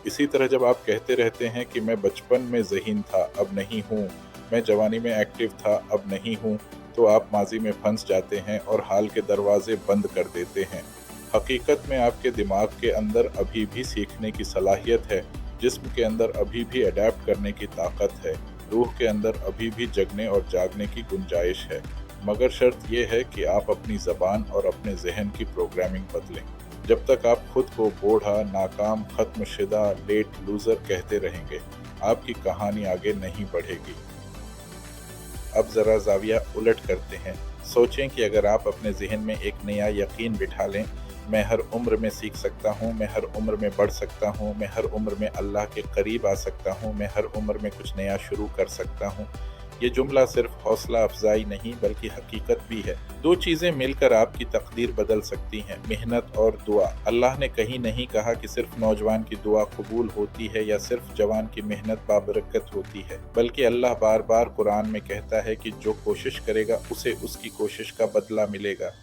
इसी तरह जब आप कहते रहते हैं कि मैं बचपन में ज़हीन था, अब नहीं हूँ, मैं जवानी में एक्टिव था, अब नहीं हूँ, तो आप माज़ी में फंस जाते हैं और हाल के दरवाज़े बंद कर देते हैं। हकीकत में आपके दिमाग के अंदर अभी भी सीखने की सलाहियत है, जिस्म के अंदर अभी भी अडैप्ट करने की ताकत है, रूह के अंदर अभी भी जगने और जागने की गुंजाइश है। मगर शर्त ये है कि आप अपनी ज़बान और अपने ज़हन की प्रोग्रामिंग बदलें। जब तक आप खुद को बूढ़ा, नाकाम, ख़त्मशुदा, लेट, लूज़र कहते रहेंगे, आपकी कहानी आगे नहीं बढ़ेगी। अब ज़रा ज़ाविया उलट करते हैं। सोचें कि अगर आप अपने ज़हन में एक नया यकीन बिठा लें, मैं हर उम्र में सीख सकता हूँ, मैं हर उम्र में बढ़ सकता हूँ, मैं हर उम्र में अल्लाह के करीब आ सकता हूँ, मैं हर उम्र में कुछ नया शुरू कर सकता हूँ। ये जुमला सिर्फ हौसला अफ़ज़ाई नहीं बल्कि हकीकत भी है। 2 चीज़ें मिलकर आपकी तकदीर बदल सकती हैं, मेहनत और दुआ। अल्लाह ने कहीं नहीं कहा कि सिर्फ नौजवान की दुआ कबूल होती है या सिर्फ जवान की मेहनत बाबरकत होती है, बल्कि अल्लाह बार-बार कुरान में कहता है कि जो कोशिश करेगा उसे उसकी कोशिश का बदला मिलेगा।